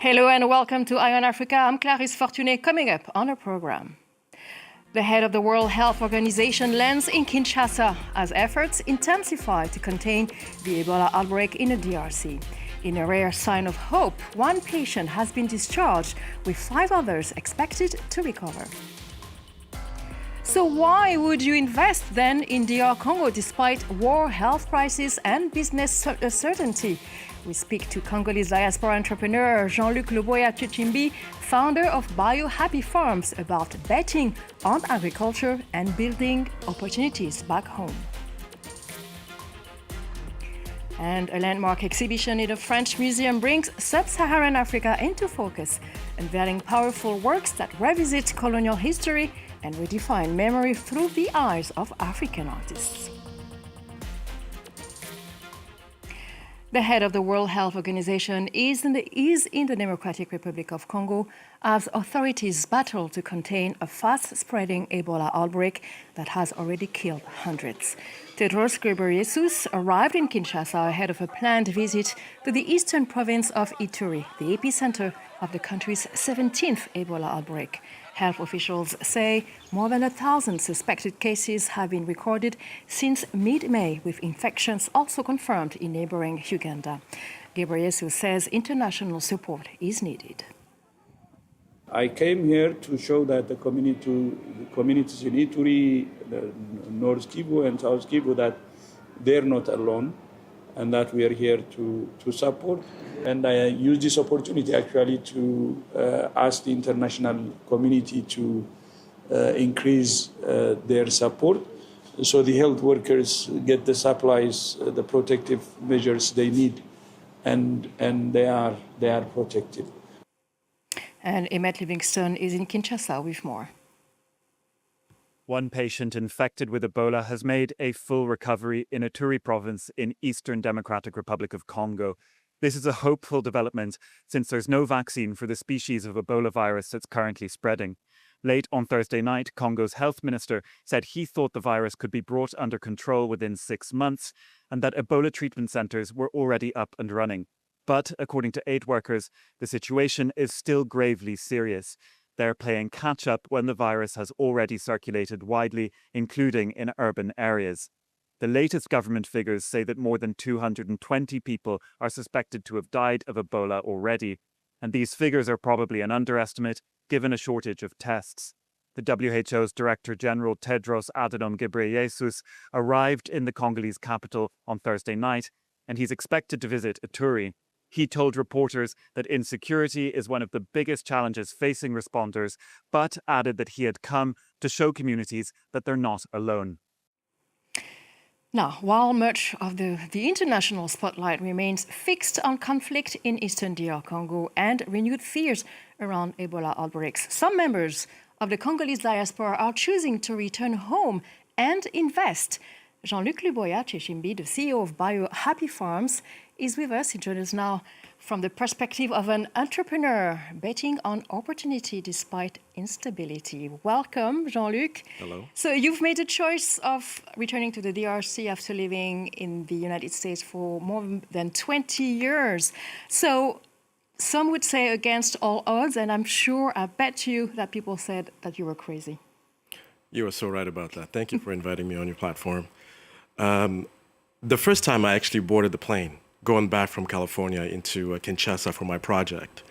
Hello and welcome to Eye on Africa. I'm Clarisse Fortuné. Coming up on our program, the head of the World Health Organization lands in Kinshasa as efforts intensify to contain the Ebola outbreak in the DRC. In a rare sign of hope, one patient has been discharged with 5 others expected to recover. So why would you invest then in DR Congo despite war, health crisis and business uncertainty? We speak to Congolese diaspora entrepreneur Jean-Luc Loboya-Chichimbi, founder of Bio-Happy Farms, about betting on agriculture and building opportunities back home. And a landmark exhibition in a French museum brings sub-Saharan Africa into focus, unveiling powerful works that revisit colonial history and redefine memory through the eyes of African artists. The head of the World Health Organization is in the Democratic Republic of Congo as authorities battle to contain a fast-spreading Ebola outbreak that has already killed hundreds. Tedros Ghebreyesus arrived in Kinshasa ahead of a planned visit to the eastern province of Ituri, the epicenter of the country's 17th Ebola outbreak. Health officials say more than 1,000 suspected cases have been recorded since mid-May, with infections also confirmed in neighboring Uganda. Ghebreyesus says international support is needed. I came here to show that the communities in Ituri, North Kivu and South Kivu, that they're not alone and that we are here to support. And I use this opportunity actually to ask the international community to increase their support so the health workers get the supplies, the protective measures they need, and they are protected. And Emmett Livingston is in Kinshasa with more. One patient infected with Ebola has made a full recovery in Ituri province in Eastern Democratic Republic of Congo. This is a hopeful development since there's no vaccine for the species of Ebola virus that's currently spreading. Late on Thursday night, Congo's health minister said he thought the virus could be brought under control within 6 months and that Ebola treatment centers were already up and running. But, according to aid workers, the situation is still gravely serious. They're playing catch-up when the virus has already circulated widely, including in urban areas. The latest government figures say that more than 220 people are suspected to have died of Ebola already, and these figures are probably an underestimate given a shortage of tests. The WHO's Director General Tedros Ghebreyesus arrived in the Congolese capital on Thursday night, and he's expected to visit Ituri. He told reporters that insecurity is one of the biggest challenges facing responders, but added that he had come to show communities that they're not alone. Now, while much of the international spotlight remains fixed on conflict in eastern DR Congo and renewed fears around Ebola outbreaks, some members of the Congolese diaspora are choosing to return home and invest. Jean-Luc Loboya-Chichimbi, the CEO of Bio-Happy Farms, is with us. He joins us now from the perspective of an entrepreneur betting on opportunity despite instability. Welcome, Jean-Luc. Hello. So you've made a choice of returning to the DRC after living in the United States for more than 20 years. So some would say against all odds, and I bet you that people said that you were crazy. You are so right about that. Thank you for inviting me on your platform. The first time I actually boarded the plane, going back from California into Kinshasa for my project,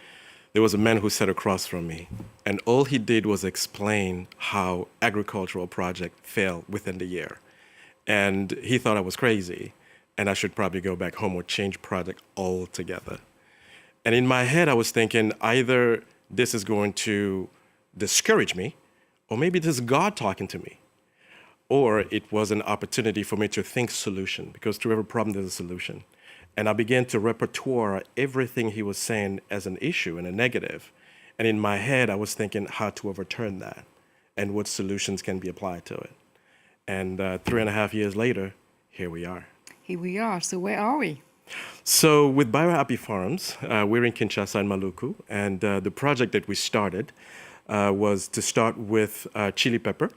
there was a man who sat across from me, and all he did was explain how agricultural project failed within the year. And he thought I was crazy, and I should probably go back home or change project altogether. And in my head, I was thinking either this is going to discourage me, or maybe this is God talking to me. Or it was an opportunity for me to think solution, because to every problem there's a solution. And I began to repertoire everything he was saying as an issue and a negative. And in my head, I was thinking how to overturn that and what solutions can be applied to it. And 3.5 years later, here we are. Here we are. So where are we? So with Bio-Happy Farms, we're in Kinshasa and Maluku. And the project that we started was to start with chili pepper.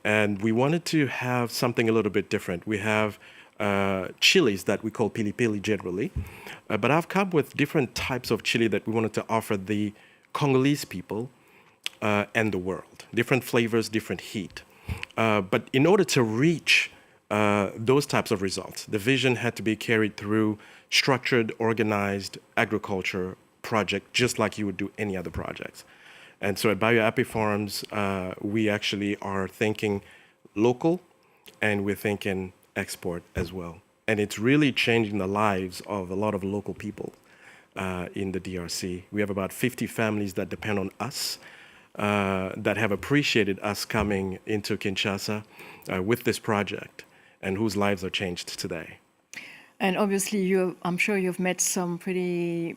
And we wanted to have something a little bit different. We have chilies that we call pili pili generally. But I've come with different types of chili that we wanted to offer the Congolese people and the world. Different flavors, different heat. But in order to reach those types of results, the vision had to be carried through structured, organized agriculture project, just like you would do any other projects. And so at BioHappy Farms, we actually are thinking local, and we're thinking export as well. And it's really changing the lives of a lot of local people in the DRC. We have about 50 families that depend on us, that have appreciated us coming into Kinshasa with this project, and whose lives are changed today. And obviously, I'm sure you've met some pretty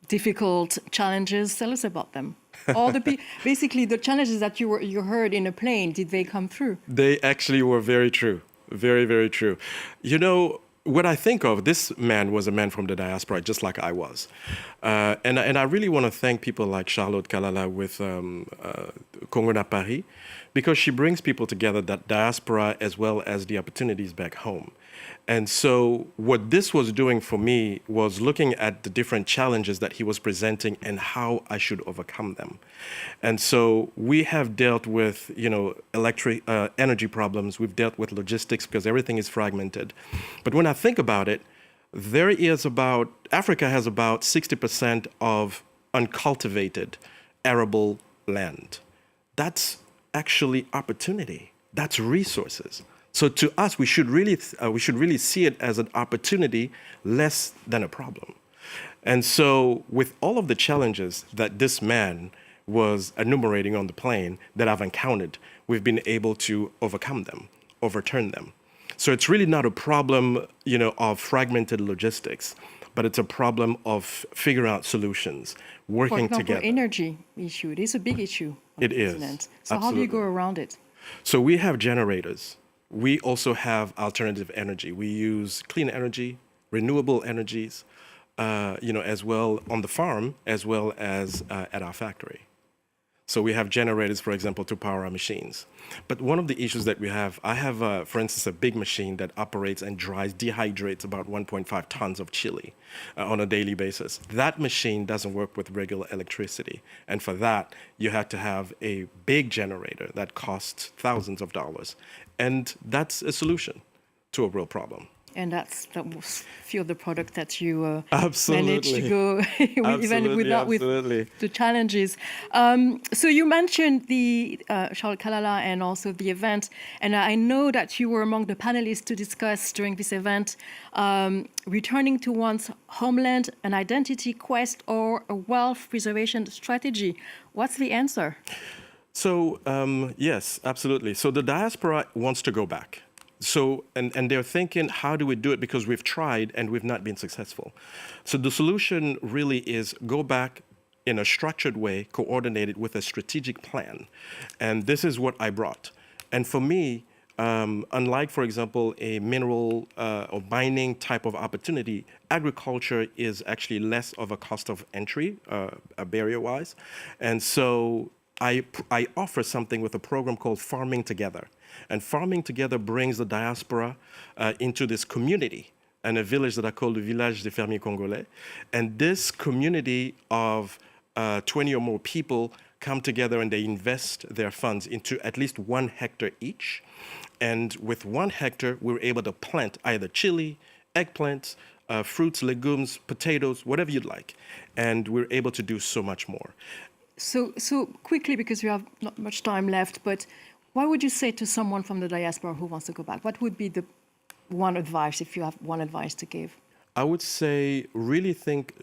difficult challenges. Tell us about them. All the basically the challenges that you heard in a plane, did they come through? They actually were very true, very, very true. You know, what I think of, this man was a man from the diaspora, just like I was. And I really want to thank people like Charlotte Kalala with Congo na Paris, because she brings people together, that diaspora as well as the opportunities back home. And so what this was doing for me was looking at the different challenges that he was presenting and how I should overcome them. And so we have dealt with, you know, energy problems. We've dealt with logistics because everything is fragmented. But when I think about it, Africa has about 60% of uncultivated arable land. That's actually opportunity. That's resources. So to us, we should really see it as an opportunity less than a problem. And so with all of the challenges that this man was enumerating on the plane that I've encountered, we've been able to overcome them, overturn them. So it's really not a problem, you know, of fragmented logistics, but it's a problem of figuring out solutions, working together. For example, energy issue, it is a big issue. It is. So Absolutely. how do you go around it? So we have generators. We also have alternative energy. We use clean energy, renewable energies, you know, as well on the farm, as well as at our factory. So we have generators, for example, to power our machines. But one of the issues that we have, I have, for instance, a big machine that operates and dehydrates about 1.5 tons of chili on a daily basis. That machine doesn't work with regular electricity. And for that, you have to have a big generator that costs thousands of dollars. And that's a solution to a real problem. And that was few of the product that you Absolutely. managed to go even without with the challenges. So you mentioned the Charles Kalala and also the event, and I know that you were among the panelists to discuss during this event returning to one's homeland, an identity quest, or a wealth preservation strategy. What's the answer? So yes, absolutely. So the diaspora wants to go back. So, and they're thinking, how do we do it? Because we've tried and we've not been successful. So the solution really is go back in a structured way, coordinated with a strategic plan. And this is what I brought. And for me, unlike, for example, a mineral or mining type of opportunity, agriculture is actually less of a cost of entry, barrier-wise. And so I offer something with a program called Farming Together. And Farming Together brings the diaspora into this community and a village that I call the Village des Fermiers Congolais. And this community of 20 or more people come together and they invest their funds into at least 1 hectare each. And with 1 hectare, we're able to plant either chili, eggplants, fruits, legumes, potatoes, whatever you'd like. And we're able to do so much more. So quickly, because we have not much time left, but what would you say to someone from the diaspora who wants to go back? What would be the one advice, if you have one advice to give? I would say really think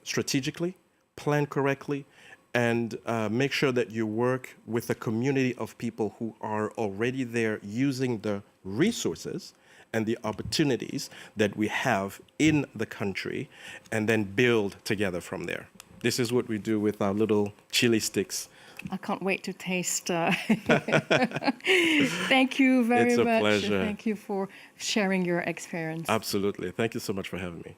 strategically, plan correctly, and make sure that you work with a community of people who are already there using the resources and the opportunities that we have in the country, and then build together from there. This is what we do with our little chili sticks. I can't wait to taste. Thank you very much. It's a pleasure. Thank you for sharing your experience. Absolutely. Thank you so much for having me.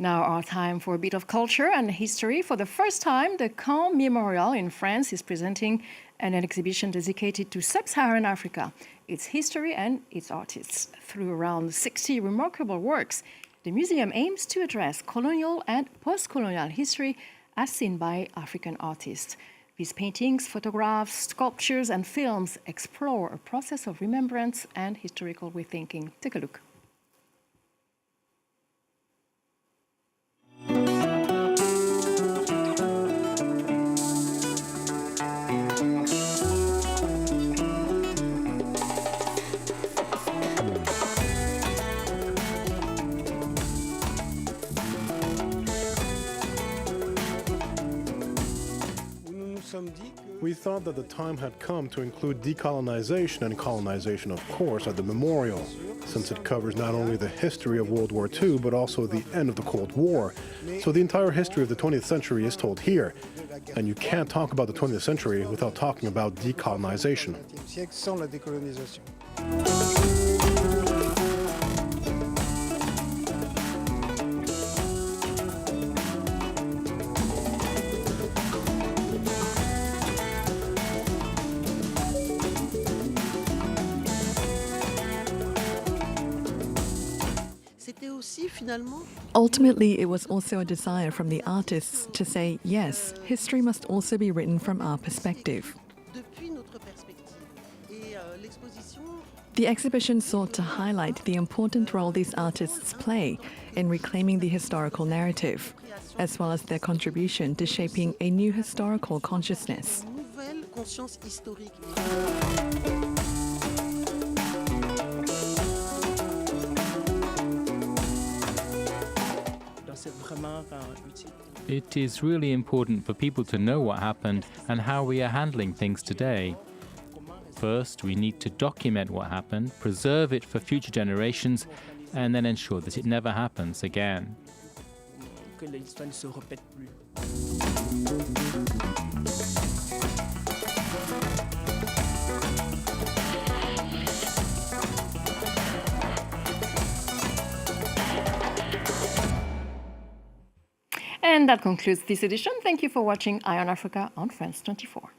Now our time for a bit of culture and history. For the first time, the Caen Memorial in France is presenting an exhibition dedicated to sub-Saharan Africa, its history and its artists. Through around 60 remarkable works, the museum aims to address colonial and post-colonial history as seen by African artists. These paintings, photographs, sculptures, and films explore a process of remembrance and historical rethinking. Take a look. We thought that the time had come to include decolonization and colonization, of course, at the memorial, since it covers not only the history of World War II, but also the end of the Cold War. So the entire history of the 20th century is told here. And you can't talk about the 20th century without talking about decolonization. Ultimately, it was also a desire from the artists to say, yes, history must also be written from our perspective. The exhibition sought to highlight the important role these artists play in reclaiming the historical narrative, as well as their contribution to shaping a new historical consciousness. It is really important for people to know what happened and how we are handling things today. First, we need to document what happened, preserve it for future generations, and then ensure that it never happens again. And that concludes this edition. Thank you for watching Eye on Africa on France 24.